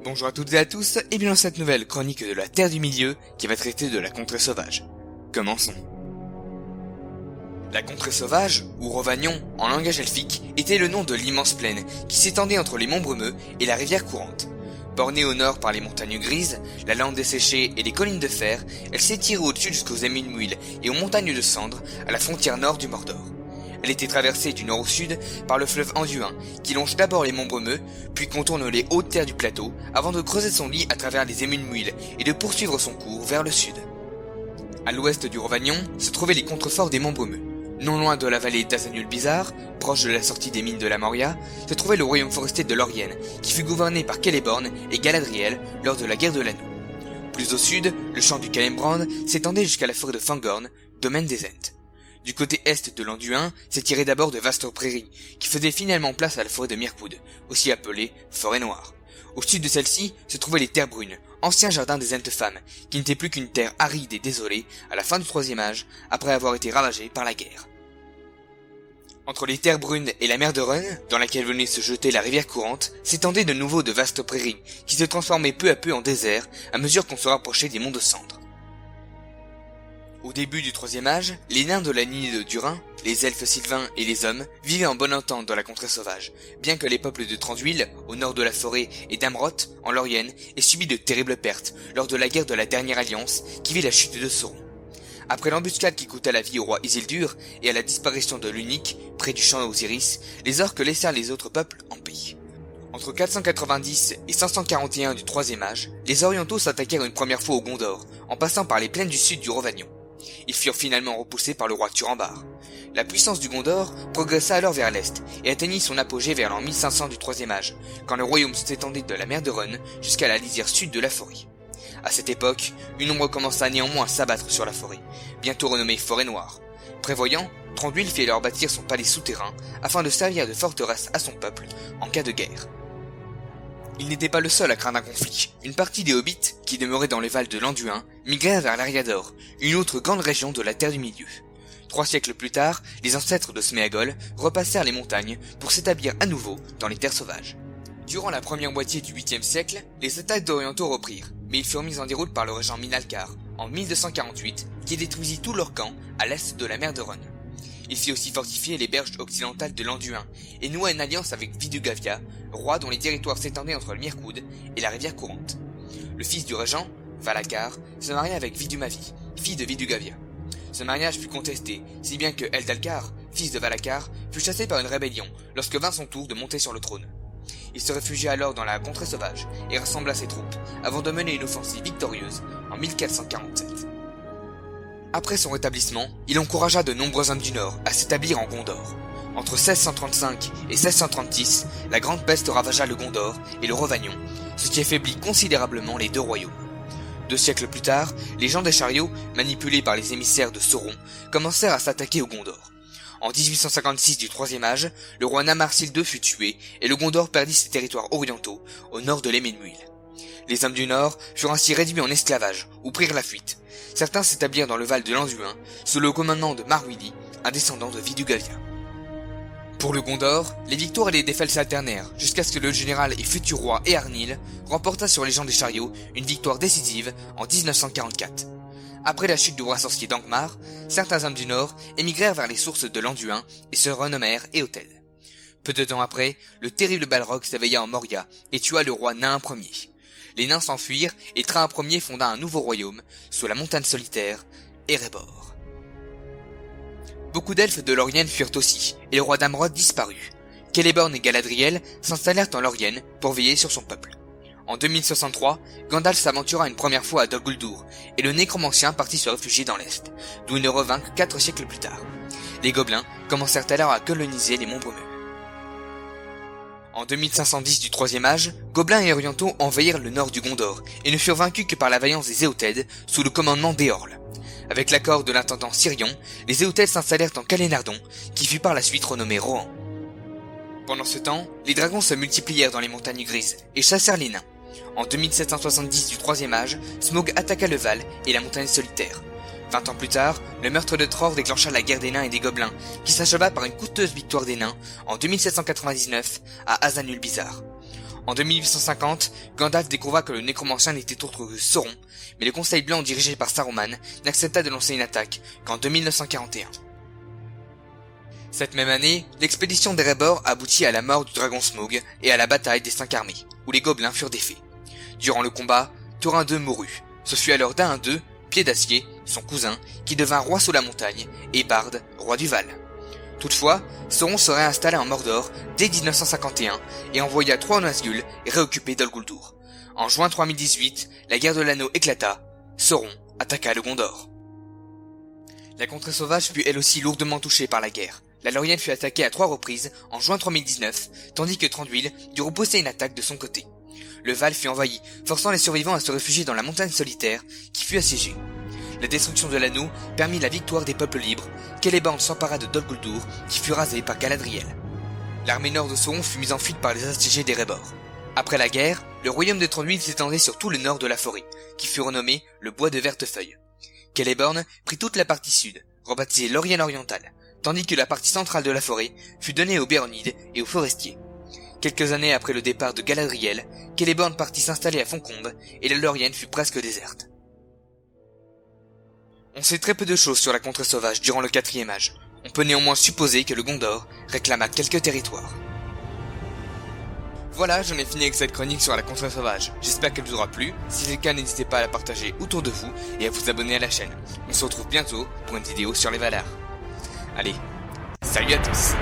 Bonjour à toutes et à tous, et bienvenue dans cette nouvelle chronique de la Terre du Milieu qui va traiter de la contrée sauvage. Commençons. La contrée sauvage, ou Rhovanion en langage elfique, était le nom de l'immense plaine qui s'étendait entre les monts brumeux et la rivière courante. Bornée au nord par les montagnes grises, la lande desséchée et les collines de fer, elle s'étirait au-dessus jusqu'aux Emyn-Muil et aux montagnes de cendres à la frontière nord du Mordor. Elle était traversée du nord au sud par le fleuve Anduin, qui longe d'abord les monts brumeux, puis contourne les hautes terres du plateau, avant de creuser son lit à travers les Emyn-Muil et de poursuivre son cours vers le sud. À l'ouest du Rhovanion se trouvaient les contreforts des monts brumeux. Non loin de la vallée d'Azanul-Bizarre, proche de la sortie des mines de la Moria, se trouvait le royaume forestier de Lorien, qui fut gouverné par Celeborn et Galadriel lors de la guerre de l'Anneau. Plus au sud, le champ du Kalembrand s'étendait jusqu'à la forêt de Fangorn, domaine des Ents. Du côté est de l'Anduin s'étiraient d'abord de vastes prairies, qui faisaient finalement place à la forêt de Mirkwood, aussi appelée Forêt Noire. Au sud de celle-ci se trouvaient les Terres Brunes, anciens jardins des Ents-Femmes, qui n'étaient plus qu'une terre aride et désolée à la fin du Troisième Âge, après avoir été ravagée par la guerre. Entre les Terres Brunes et la mer de Run, dans laquelle venait se jeter la rivière courante, s'étendaient de nouveau de vastes prairies, qui se transformaient peu à peu en désert, à mesure qu'on se rapprochait des monts de cendres. Au début du Troisième Âge, les nains de la lignée de Durin, les elfes sylvains et les hommes vivaient en bonne entente dans la contrée sauvage, bien que les peuples de Thranduil, au nord de la forêt, et d'Amroth, en Lorien, aient subi de terribles pertes lors de la guerre de la Dernière Alliance qui vit la chute de Sauron. Après l'embuscade qui coûta la vie au roi Isildur et à la disparition de l'Unique, près du champ d'Osiris, les orques laissèrent les autres peuples en paix. Entre 490 et 541 du Troisième Âge, les Orientaux s'attaquèrent une première fois au Gondor, en passant par les plaines du sud du Rhovanion. Ils furent finalement repoussés par le roi Turambar. La puissance du Gondor progressa alors vers l'est et atteignit son apogée vers l'an 1500 du Troisième Âge, quand le royaume s'étendait de la mer de Run jusqu'à la lisière sud de la forêt. À cette époque, une ombre commença néanmoins à s'abattre sur la forêt, bientôt renommée Forêt Noire. Prévoyant, Thranduil fit alors bâtir son palais souterrain afin de servir de forteresse à son peuple en cas de guerre. Il n'était pas le seul à craindre un conflit. Une partie des hobbits, qui demeuraient dans les vals de l'Anduin, migrèrent vers l'Ariador, une autre grande région de la Terre du Milieu. 3 siècles plus tard, les ancêtres de Sméagol repassèrent les montagnes pour s'établir à nouveau dans les terres sauvages. Durant la première moitié du 8e siècle, les attaques d'Orientaux reprirent, mais ils furent mis en déroute par le régent Minalcar, en 1248, qui détruisit tout leur camp à l'est de la mer de Rhône. Il fit aussi fortifier les berges occidentales de l'Anduin et noua une alliance avec Vidugavia, roi dont les territoires s'étendaient entre le Mirkwood et la rivière courante. Le fils du régent, Valacar, se maria avec Vidumavi, fille de Vidugavia. Ce mariage fut contesté, si bien que Eldalcar, fils de Valacar, fut chassé par une rébellion lorsque vint son tour de monter sur le trône. Il se réfugia alors dans la contrée sauvage et rassembla ses troupes, avant de mener une offensive victorieuse en 1447. Après son rétablissement, il encouragea de nombreux hommes du Nord à s'établir en Gondor. Entre 1635 et 1636, la grande peste ravagea le Gondor et le Rhovanion, ce qui affaiblit considérablement les deux royaumes. 2 siècles plus tard, les gens des chariots, manipulés par les émissaires de Sauron, commencèrent à s'attaquer au Gondor. En 1856 du Troisième Âge, le roi Namarsil II fut tué et le Gondor perdit ses territoires orientaux au nord de l'Emyn-Muil. Les hommes du Nord furent ainsi réduits en esclavage ou prirent la fuite. Certains s'établirent dans le val de l'Anduin sous le commandement de Marwili, un descendant de Vidugavia. Pour le Gondor, les victoires et les défaites s'alternèrent jusqu'à ce que le général et futur roi Eärnil remporta sur les gens des chariots une victoire décisive en 1944. Après la chute du roi sorcier d'Angmar, certains hommes du Nord émigrèrent vers les sources de l'Anduin et se renommèrent Éothel. Peu de temps après, le terrible Balrog s'éveilla en Moria et tua le roi Nain Ier. Les nains s'enfuirent et Train Ier fonda un nouveau royaume, sous la montagne solitaire, Erebor. Beaucoup d'elfes de Lorien fuirent aussi, et le roi d'Amroth disparut. Celeborn et Galadriel s'installèrent en Lorien pour veiller sur son peuple. En 2063, Gandalf s'aventura une première fois à Dol Guldur, et le nécromancien partit se réfugier dans l'Est, d'où il ne revint que 4 siècles plus tard. Les gobelins commencèrent alors à coloniser les monts brumeux. En 2510 du Troisième Âge, gobelins et orientaux envahirent le nord du Gondor, et ne furent vaincus que par la vaillance des Éothèdes, sous le commandement d'Éorl. Avec l'accord de l'intendant Sirion, les Éothèdes s'installèrent en Calénardon, qui fut par la suite renommé Rohan. Pendant ce temps, les dragons se multiplièrent dans les montagnes grises, et chassèrent les nains. En 2770 du Troisième Âge, Smaug attaqua le Val et la montagne solitaire. 20 ans plus tard, le meurtre de Tror déclencha la guerre des nains et des gobelins, qui s'acheva par une coûteuse victoire des nains en 2799 à Azanul-Bizarre. En 2850, Gandalf découvra que le nécromancien n'était autre que Sauron, mais le Conseil Blanc dirigé par Saruman n'accepta de lancer une attaque qu'en 2941. Cette même année, l'expédition d'Erebor aboutit à la mort du dragon Smaug et à la bataille des 5 armées, où les gobelins furent défaits. Durant le combat, Thorin II mourut. Ce fut alors Dain II, Pied d'Acier, son cousin, qui devint roi sous la montagne, et Bard, roi du Val. Toutefois, Sauron se réinstalla en Mordor dès 1951 et envoya 3 Nazgûl réoccuper Dol Guldur. En juin 3018, la guerre de l'anneau éclata. Sauron attaqua le Gondor. La contrée sauvage fut elle aussi lourdement touchée par la guerre. La Lorienne fut attaquée à 3 reprises en juin 3019, tandis que Thranduil dut repousser une attaque de son côté. Le Val fut envahi, forçant les survivants à se réfugier dans la montagne solitaire, qui fut assiégée. La destruction de l'anneau permit la victoire des peuples libres. Celeborn s'empara de Dol Guldur, qui fut rasé par Galadriel. L'armée nord de Sauron fut mise en fuite par les assiégés d'Erebor. Après la guerre, le royaume de Thranduil s'étendait sur tout le nord de la forêt, qui fut renommé le Bois de Vertefeuille. Celeborn prit toute la partie sud, rebaptisée Lorien orientale, tandis que la partie centrale de la forêt fut donnée aux Béronides et aux Forestiers. Quelques années après le départ de Galadriel, Celeborn partit s'installer à Foncombe et la Lorienne fut presque déserte. On sait très peu de choses sur la contrée sauvage durant le 4e âge. On peut néanmoins supposer que le Gondor réclama quelques territoires. Voilà, j'en ai fini avec cette chronique sur la contrée sauvage. J'espère qu'elle vous aura plu. Si c'est le cas, n'hésitez pas à la partager autour de vous et à vous abonner à la chaîne. On se retrouve bientôt pour une vidéo sur les Valar. Allez, salut à tous!